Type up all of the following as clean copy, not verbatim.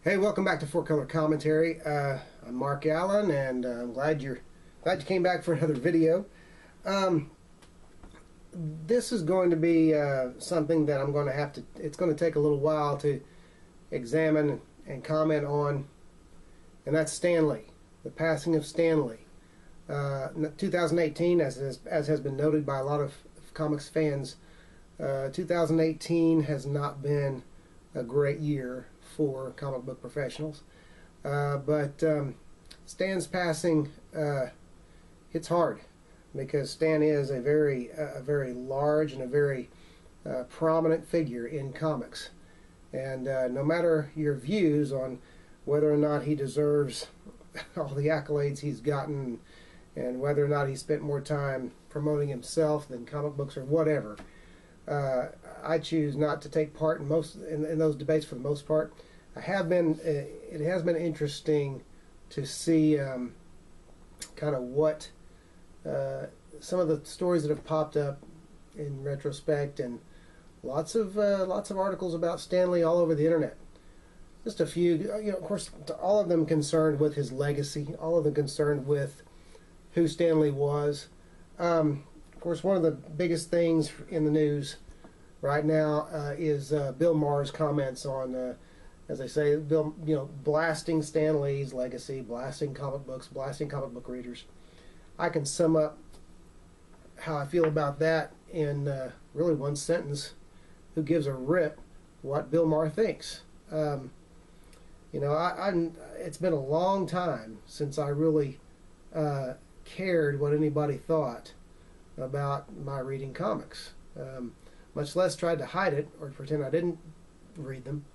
Hey, welcome back to Four Color Commentary. I'm Mark Allen, and I'm glad you came back for another video. This is going to be something that I'm going to have to. It's going to take a little while to examine and comment on, and that's Stan Lee, the passing of Stan Lee. 2018, as has been noted by a lot of comics fans, 2018 has not been a great year for comic book professionals, but Stan's passing hits hard because Stan is a very large and a very prominent figure in comics, and no matter your views on whether or not he deserves all the accolades he's gotten and whether or not he spent more time promoting himself than comic books or whatever, I choose not to take part in those debates for the most part. It has been interesting to see kind of what some of the stories that have popped up in retrospect, and lots of articles about Stan Lee all over the internet. Just a few, of course, all of them concerned with his legacy, all of them concerned with who Stan Lee was. Of course, one of the biggest things in the news right now is Bill Maher's comments on, as I say, Bill, blasting Stan Lee's legacy, blasting comic books, blasting comic book readers. I can sum up how I feel about that in really one sentence: who gives a rip what Bill Maher thinks? It's been a long time since I really cared what anybody thought about my reading comics, much less tried to hide it or pretend I didn't read them.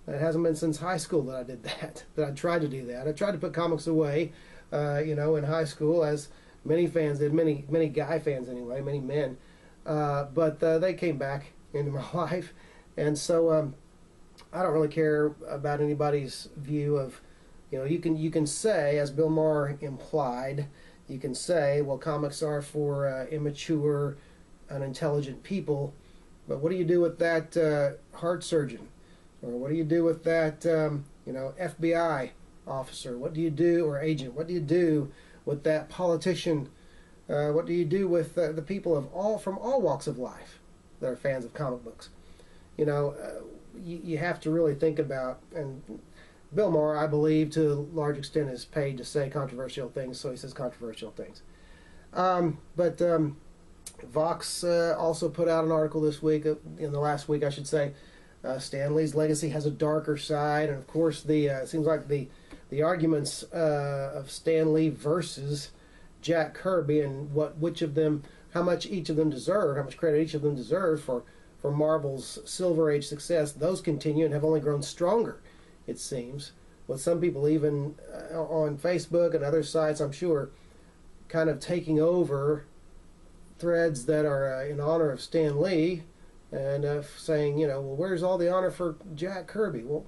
It hasn't been since high school that I did that I tried to do that. I tried to put comics away, in high school, as many fans did, many guy fans anyway, many men, but they came back into my life, and so I don't really care about anybody's view of, you can say, as Bill Maher implied, you can say, well, comics are for immature, unintelligent people, but what do you do with that heart surgeon? Or what do you do with that FBI officer? What do you do, or agent? What do you do with that politician? What do you do with the people from all walks of life that are fans of comic books? You have to really think about, and Bill Maher, I believe, to a large extent, is paid to say controversial things, so he says controversial things. But Vox also put out an article this week, in the last week, I should say. Stan Lee's legacy has a darker side, and of course, it seems like the arguments of Stan Lee versus Jack Kirby, and how much each of them deserve, how much credit each of them deserve for Marvel's Silver Age success, those continue and have only grown stronger, it seems, with some people even on Facebook and other sites, I'm sure, kind of taking over threads that are in honor of Stan Lee, and saying, well, where's all the honor for Jack Kirby? Well,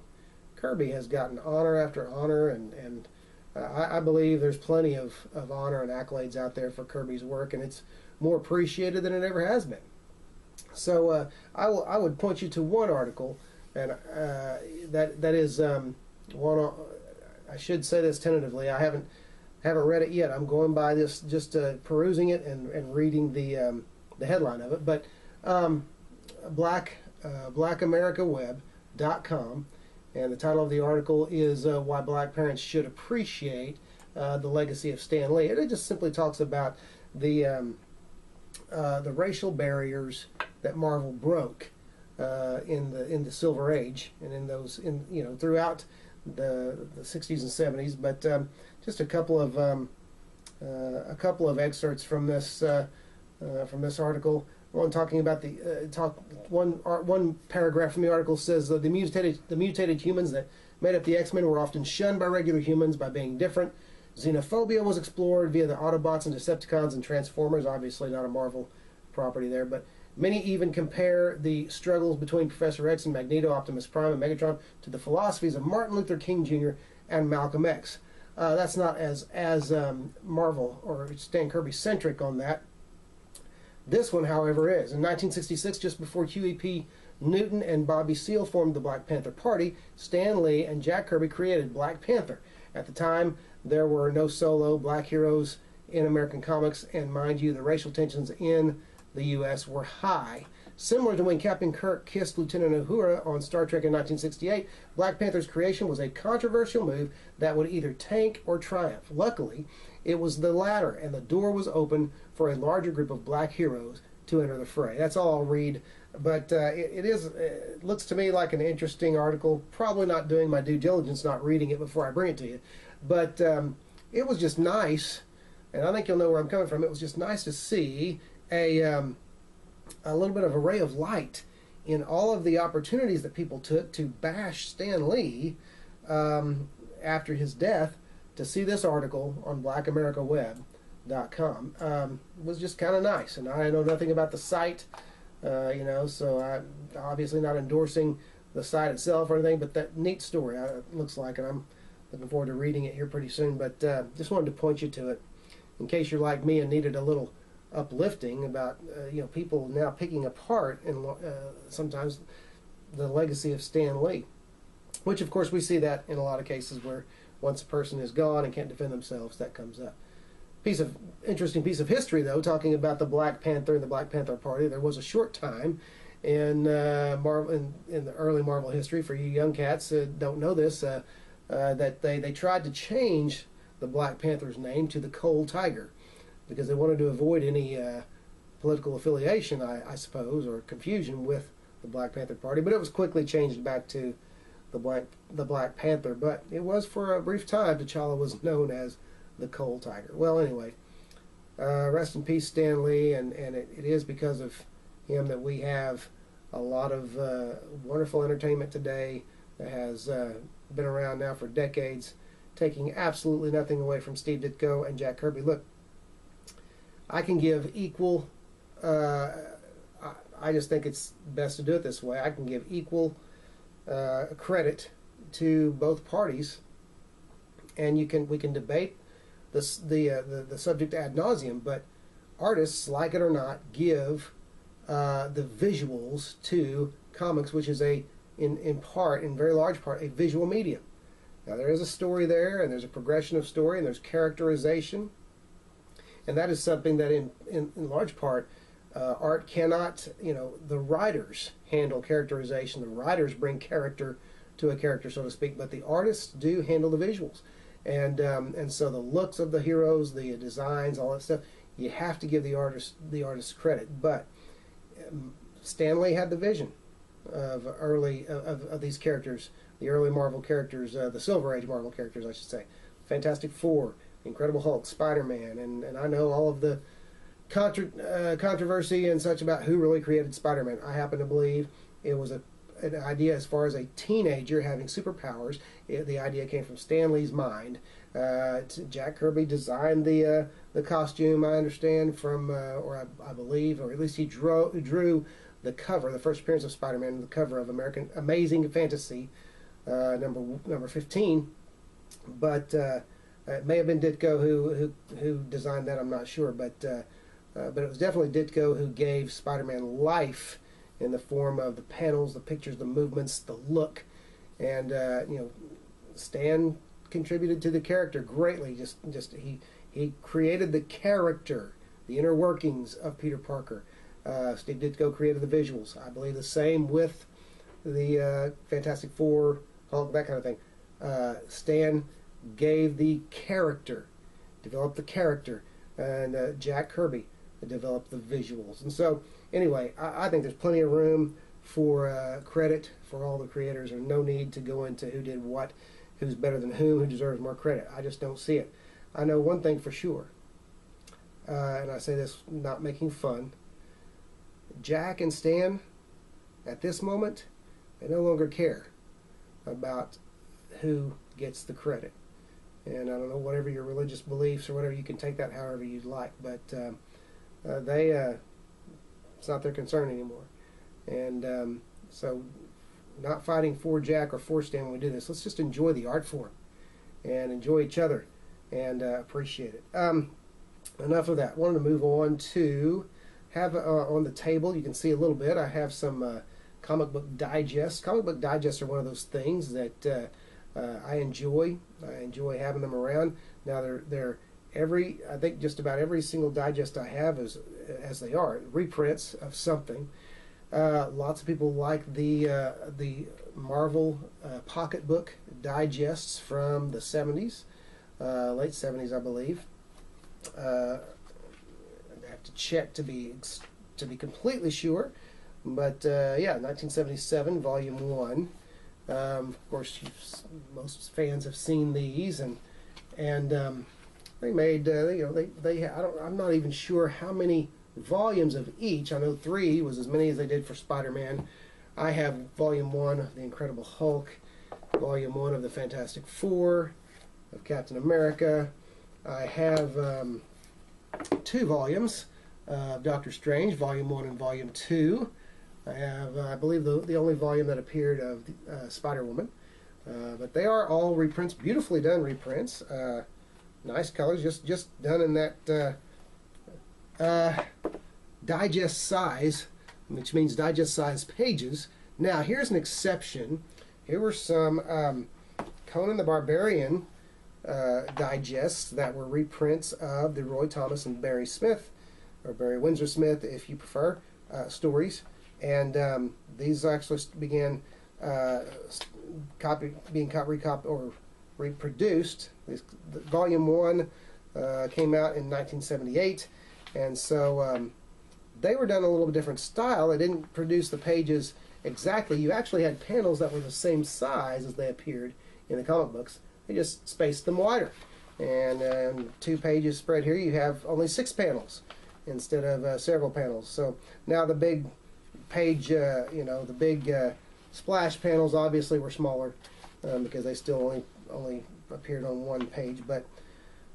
Kirby has gotten honor after honor, and I believe there's plenty of honor and accolades out there for Kirby's work, and it's more appreciated than it ever has been. So I would point you to one article, and that is one. I should say this tentatively. I haven't read it yet. I'm going by this, just perusing it and reading the headline of it. But blackamericaweb.com, and the title of the article is Why Black Parents Should Appreciate the Legacy of Stan Lee. And it just simply talks about the racial barriers that Marvel broke in the Silver Age, and in those throughout the 60s and 70s. But just a couple of excerpts from this article. One talking about one paragraph from the article says the mutated humans that made up the X-Men were often shunned by regular humans by being different. Xenophobia was explored via the Autobots and Decepticons and Transformers. Obviously not a Marvel property there, but many even compare the struggles between Professor X and Magneto, Optimus Prime, and Megatron to the philosophies of Martin Luther King Jr. and Malcolm X. That's not as Marvel or Stan Kirby centric on that. This one, however, is. In 1966, just before Huey P. Newton and Bobby Seale formed the Black Panther Party. Stan Lee and Jack Kirby created Black Panther. At the time, there were no solo black heroes in American comics, and mind you, the racial tensions in the U.S. were high. Similar to when Captain Kirk kissed Lieutenant Uhura on Star Trek in 1968, Black Panther's creation was a controversial move that would either tank or triumph. Luckily, it was the latter, and the door was open for a larger group of black heroes to enter the fray. That's all I'll read, but it looks to me like an interesting article. Probably not doing my due diligence, not reading it before I bring it to you, but it was just nice, and I think you'll know where I'm coming from. It was just nice to see a little bit of a ray of light in all of the opportunities that people took to bash Stan Lee after his death. To see this article on blackamericaweb.com was just kind of nice. And I know nothing about the site, so I'm obviously not endorsing the site itself or anything, but that neat story, it looks like, and I'm looking forward to reading it here pretty soon. But just wanted to point you to it in case you're like me and needed a little uplifting about people now picking apart and sometimes the legacy of Stan Lee, which of course we see that in a lot of cases where once a person is gone and can't defend themselves, that comes up. Interesting piece of history, though, talking about the Black Panther and the Black Panther Party. There was a short time in in the early Marvel history, for you young cats that don't know this, that they tried to change the Black Panther's name to the Cold Tiger because they wanted to avoid any political affiliation, I suppose, or confusion with the Black Panther Party. But it was quickly changed back to the Black Panther. But it was for a brief time T'Challa was known as the Cold Tiger. Well, anyway, rest in peace, Stan Lee, and it is because of him that we have a lot of wonderful entertainment today that has been around now for decades, taking absolutely nothing away from Steve Ditko and Jack Kirby. Look, I can give equal, I just think it's best to do it this way. I can give equal credit to both parties, and we can debate the subject ad nauseum, but artists, like it or not, give the visuals to comics, which is in very large part, a visual medium. Now there is a story there, and there's a progression of story, and there's characterization, and that is something that in large part art cannot. The writers handle characterization, the writers bring character to a character, so to speak, but the artists do handle the visuals. And so the looks of the heroes, the designs, all that stuff, you have to give the artists credit. But Stan Lee had the vision of these characters, the early Marvel characters, the Silver Age Marvel characters, I should say. Fantastic Four, Incredible Hulk, Spider-Man, and I know all of the controversy and such about who really created Spider-Man. I happen to believe it was an idea as far as a teenager having superpowers. The idea came from Stan Lee's mind. Jack Kirby designed the costume, I understand, from, or I believe, or at least he drew the cover, the first appearance of Spider-Man, the cover of American Amazing Fantasy, number 15. But it may have been Ditko who designed that. I'm not sure, but it was definitely Ditko who gave Spider-Man life in the form of the panels, the pictures, the movements, the look, and Stan contributed to the character greatly. He created the character, the inner workings of Peter Parker. Steve Ditko created the visuals. I believe the same with the Fantastic Four, Hulk, that kind of thing. Stan gave the character, developed the character, and Jack Kirby developed the visuals. And so, anyway, I think there's plenty of room for credit for all the creators, and no need to go into who did what, who's better than who deserves more credit. I just don't see it. I know one thing for sure, and I say this not making fun. Jack and Stan, at this moment, they no longer care about who gets the credit. And I don't know, whatever your religious beliefs or whatever, you can take that however you'd like, but it's not their concern anymore. And so, not fighting for Jack or for Stan when we do this. Let's just enjoy the art form and enjoy each other and appreciate it. Enough of that. Wanted to move on to have on the table, you can see a little bit, I have some comic book digests. Comic book digests are one of those things that I enjoy. I enjoy having them around. Now they're I think just about every single digest I have is, as they are, reprints of something. Lots of people like the Marvel pocketbook digests from the 70s, late 70s, I believe. I have to check to be completely sure, but yeah, 1977, Volume 1. Of course, most fans have seen these, and they made I'm not even sure how many volumes of each. I know 3 was as many as they did for Spider-Man. I have Volume 1 of The Incredible Hulk, Volume 1 of The Fantastic Four, of Captain America. I have 2 volumes of Doctor Strange, Volume 1 and Volume 2. I have, I believe, the only volume that appeared of Spider-Woman. But they are all reprints, beautifully done reprints. Nice colors, just done in that digest size, which means digest size pages. Now, here's an exception. Here were some Conan the Barbarian digests that were reprints of the Roy Thomas and Barry Smith, or Barry Windsor Smith, if you prefer, stories. And these actually began being reproduced. Volume 1 came out in 1978, and so they were done a little bit different style. They didn't produce the pages exactly. You actually had panels that were the same size as they appeared in the comic books. They just spaced them wider. And 2 pages spread here, you have only 6 panels instead of several panels. So now the big page, the big splash panels obviously were smaller because they still only appeared on 1 page. But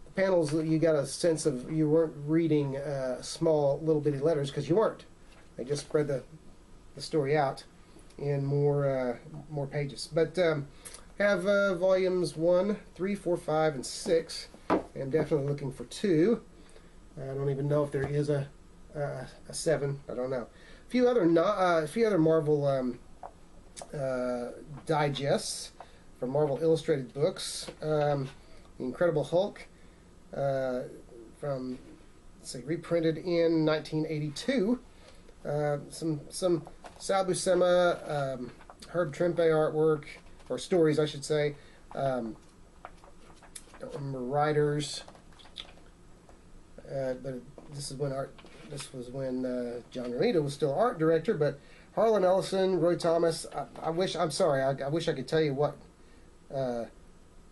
the panels, you got a sense of you weren't reading small little bitty letters, because you weren't. They just spread the story out in more pages. But have volumes 1, 3, 4, 5, and 6. I'm definitely looking for 2. I don't even know if there is a 7. I don't know. A few other Marvel digests from Marvel Illustrated Books. The Incredible Hulk, from, let's see, reprinted in 1982. Some Sal Buscema, Herb Trimpe artwork, or stories, I should say. Don't remember writers, but this was when John Romita was still art director. But Harlan Ellison, Roy Thomas. I wish I could tell you what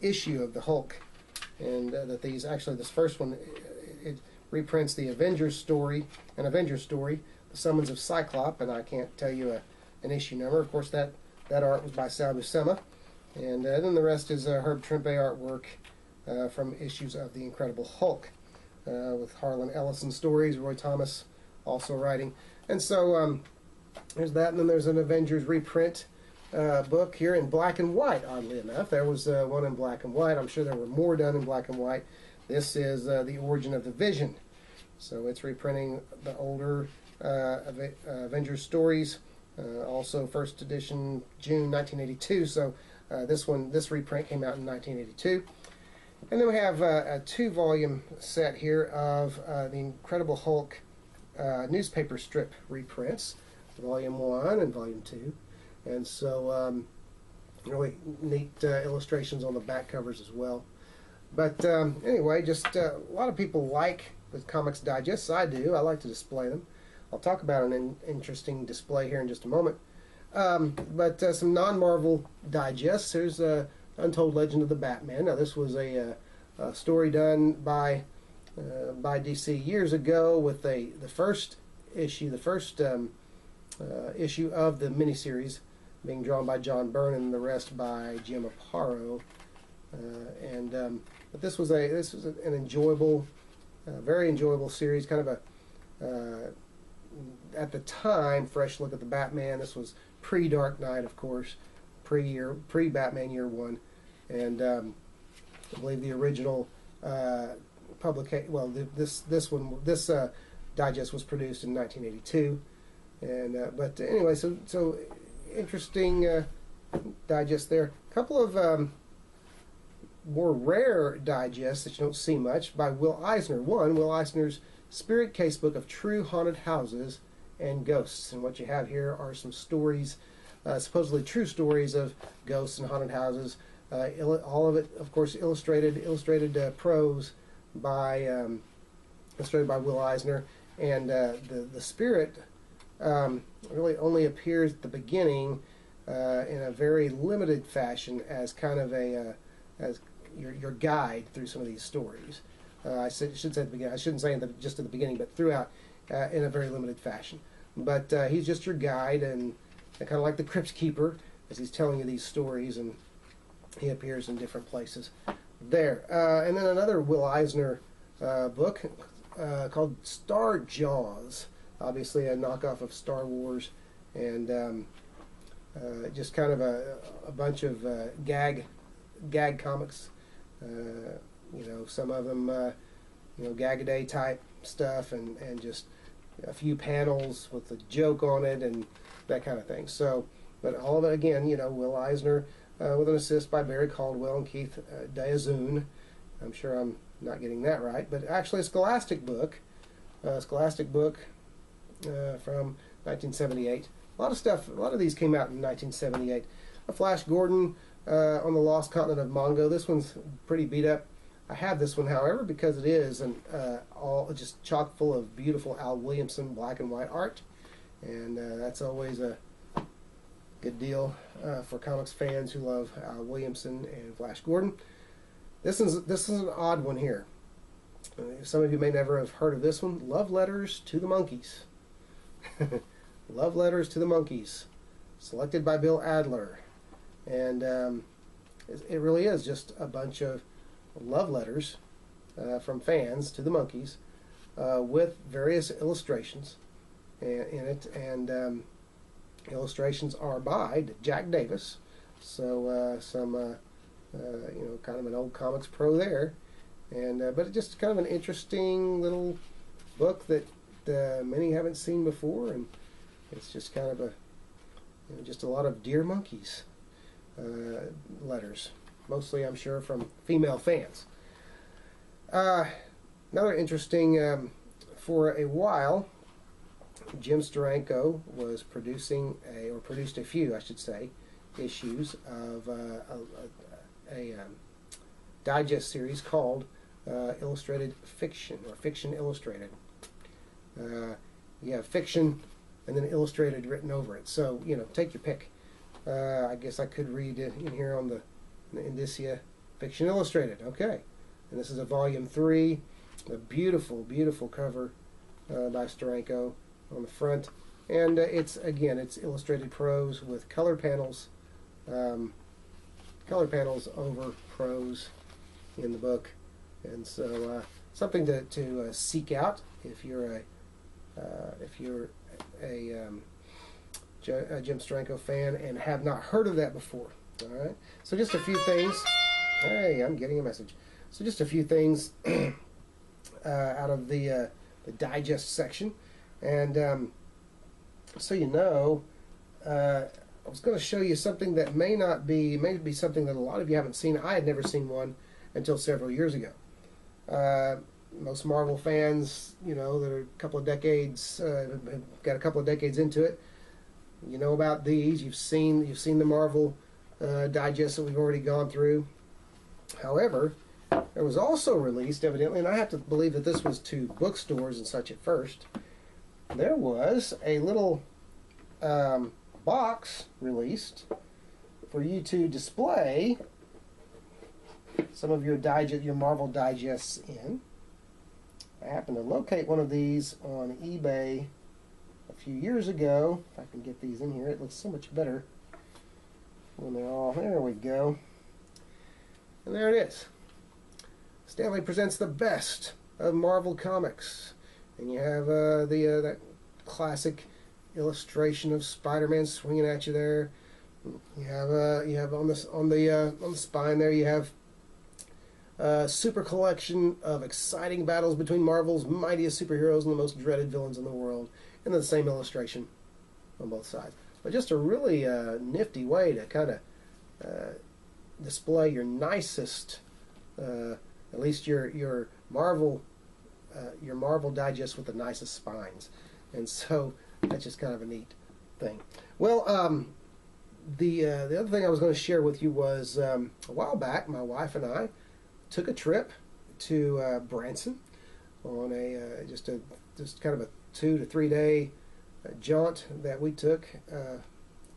issue of the Hulk, and that these actually, this first one, it reprints the Avengers story, the Summons of Cyclops, and I can't tell you an issue number. Of course, that art was by Sal Buscema, and then the rest is Herb Trimpe artwork from issues of the Incredible Hulk, with Harlan Ellison stories, Roy Thomas also writing. And so there's that, and then there's an Avengers reprint book here in black and white, oddly enough. There was one in black and white. I'm sure there were more done in black and white. This is The Origin of the Vision. So it's reprinting the older Avengers stories, also first edition June 1982. So this reprint came out in 1982. And then we have a 2-volume set here of the Incredible Hulk newspaper strip reprints, Volume 1 and Volume 2. And so really neat illustrations on the back covers as well. But anyway, just a lot of people like the Comics Digests. I do. I like to display them. I'll talk about an interesting display here in just a moment. But some non-Marvel digests. There's Untold Legend of the Batman. Now, this was a story done by DC years ago with the first issue of the miniseries being drawn by John Byrne and the rest by Jim Aparo. But this was an enjoyable, very enjoyable series. Kind of a at the time fresh look at the Batman. This was pre-Dark Knight, of course, pre-Batman Year One, and I believe the original publication. Well, this digest was produced in 1982, and but anyway, so interesting digest there. A couple of more rare digests that you don't see much by Will Eisner. One, Will Eisner's Spirit Casebook of True Haunted Houses and Ghosts. And what you have here are some stories, supposedly true stories of ghosts and haunted houses. All of it, of course, illustrated prose by illustrated by Will Eisner. And the spirit really only appears at the beginning in a very limited fashion as kind of a as your guide through some of these stories. I should say at the beginning. I shouldn't say just at the beginning, but throughout in a very limited fashion. But he's just your guide, and kind of like the Crypt Keeper as he's telling you these stories, and he appears in different places there. And then another Will Eisner book called Star Jaws, obviously a knockoff of Star Wars, and just kind of a bunch of gag comics. You know, some of them, you know, gag-a-day type stuff, and just a few panels with a joke on it and that kind of thing. So, but all of it again, you know, Will Eisner with an assist by Barry Caldwell and Keith Diazoun. I'm sure I'm not getting that right, but actually a Scholastic book from 1978. A lot of stuff. A lot of these came out in 1978. A Flash Gordon on the Lost Continent of Mongo. This one's pretty beat up. I have this one, however, because it is all just chock full of beautiful Al Williamson black and white art, and that's always a good deal for comics fans who love Al Williamson and Flash Gordon. This is an odd one here. Some of you may never have heard of this one. Love Letters to the Monkees. Love Letters to the Monkees, selected by Bill Adler, and it really is just a bunch of love letters from fans to the Monkees with various illustrations in it, and illustrations are by Jack Davis, so some you know, kind of an old comics pro there, and but it's just kind of an interesting little book that many haven't seen before, and it's just kind of just a lot of Dear Monkees letters, mostly I'm sure from female fans. Another interesting, for a while, Jim Steranko was produced a few, I should say, issues of a digest series called Illustrated Fiction, or Fiction Illustrated. You have fiction and then illustrated written over it. So, you know, take your pick. I guess I could read it in here on the indicia, Fiction Illustrated. Okay. And this is a volume 3, a beautiful, beautiful cover by Steranko on the front. And it's illustrated prose with color panels over prose in the book. And so something to seek out if you're a Jim Steranko fan and have not heard of that before. All right. So just a few things. Hey, I'm getting a message. So just a few things out of the digest section, and so you know, I was going to show you something that may be something that a lot of you haven't seen. I had never seen one until several years ago. Most Marvel fans, you know, that are a couple of decades, have got a couple of decades into it, you know about these. You've seen the Marvel digest that we've already gone through. However, there was also released, evidently, and I have to believe that this was to bookstores and such at first, there was a little box released for you to display some of your Marvel digests in. I happened to locate one of these on eBay a few years ago. If I can get these in here, it looks so much better when they're all, there we go. And there it is. Stanley presents the best of Marvel Comics, and you have that classic illustration of Spider-Man swinging at you there. You have on the spine there, you have a super collection of exciting battles between Marvel's mightiest superheroes and the most dreaded villains in the world, and then the same illustration on both sides. but just a really nifty way to kind of display your nicest, at least your Marvel Digest with the nicest spines. And so that's just kind of a neat thing. Well, the other thing I was going to share with you was a while back, my wife and I took a trip to Branson on a just kind of a 2 to 3 day jaunt that we took,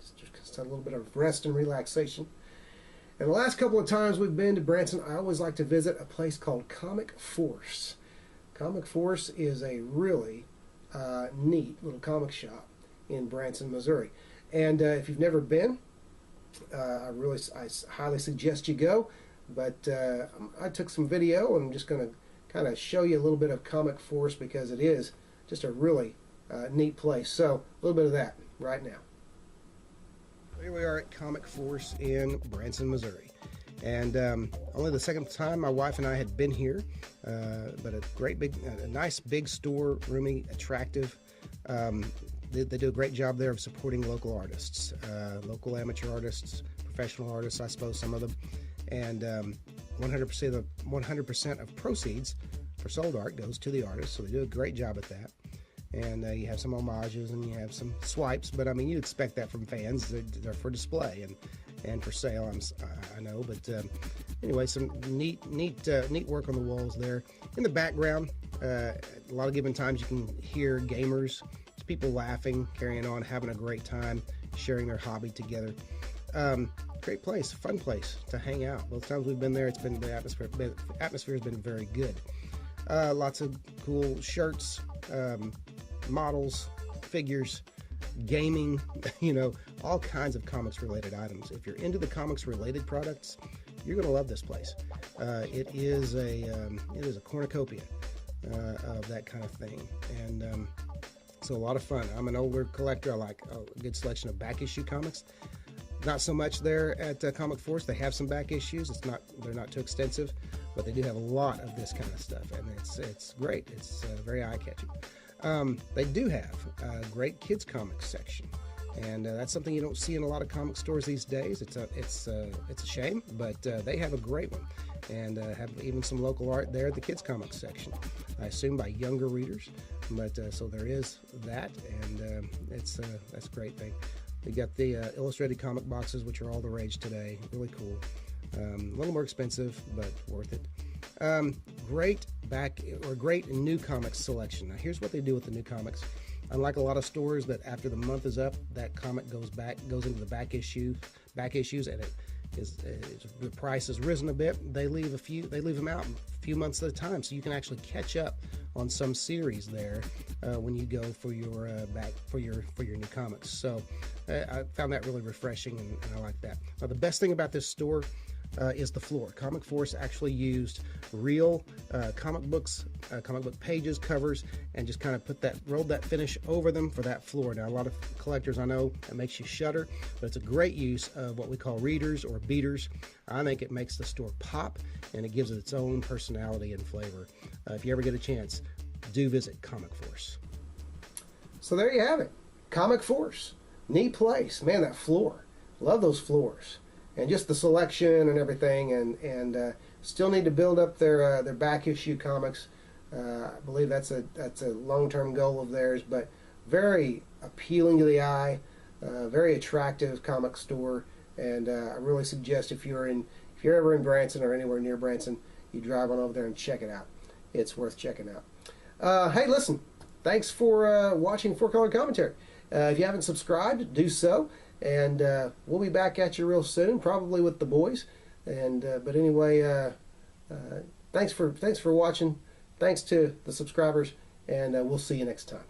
just a little bit of rest and relaxation. And the last couple of times we've been to Branson, I always like to visit a place called Comic Force. Comic Force is a really neat little comic shop in Branson, Missouri. And if you've never been, I highly suggest you go. But I took some video, and I'm just going to kind of show you a little bit of Comic Force because it is just a really neat place. So a little bit of that right now. Here we are at Comic Force in Branson, Missouri. And only the second time my wife and I had been here, but a nice big store, roomy, attractive. They do a great job there of supporting local artists, local amateur artists, professional artists, I suppose, some of them. And 100% of proceeds for sold art goes to the artist, so they do a great job at that. And you have some homages and you have some swipes, but I mean, you expect that from fans. They're for display and for sale. I know, but anyway, some neat work on the walls there. In the background, a lot of given times you can hear gamers, people laughing, carrying on, having a great time, sharing their hobby together. Great place, fun place to hang out. Both times we've been there, the atmosphere has been very good. Lots of cool shirts, models, figures, gaming, all kinds of comics related items. If you're into the comics related products, you're going to love this place. It is a cornucopia of that kind of thing, and so a lot of fun. I'm an older collector. I like a good selection of back issue comics. Not so much there at Comic Force. They have some back issues. They're not too extensive, but they do have a lot of this kind of stuff, and it's great. It's very eye-catching. They do have a great kids comics section, and that's something you don't see in a lot of comic stores these days. It's a shame, but they have a great one, and have even some local art there at the kids comics section. I assume by younger readers, but so there is that, and that's a great thing. They got the illustrated comic boxes, which are all the rage today. Really cool. A little more expensive, but worth it. Great new comics selection. Now, here's what they do with the new comics. Unlike a lot of stores that after the month is up, that comic goes into the back issues, and the price has risen a bit. They leave them out a few months at a time, so you can actually catch up on some series there when you go for your new comics. So I found that really refreshing, and I like that. Now, the best thing about this store is the floor. Comic Force actually used real comic book pages, covers, and just kind of rolled that finish over them for that floor. Now, a lot of collectors, I know, it makes you shudder, but it's a great use of what we call readers or beaters. I think it makes the store pop, and it gives it its own personality and flavor. If you ever get a chance, do visit Comic Force. So there you have it. Comic Force. Neat place. Man, that floor. Love those floors. And just the selection and everything, and still need to build up their back issue comics. I believe that's a long-term goal of theirs, but very appealing to the eye, very attractive comic store, and I really suggest if you're ever in Branson or anywhere near Branson, you drive on over there and check it out. It's worth checking out. Hey, listen, thanks for watching Four Color Commentary. If you haven't subscribed, do so. And we'll be back at you real soon, probably with the boys. And but anyway, thanks for watching. Thanks to the subscribers, and we'll see you next time.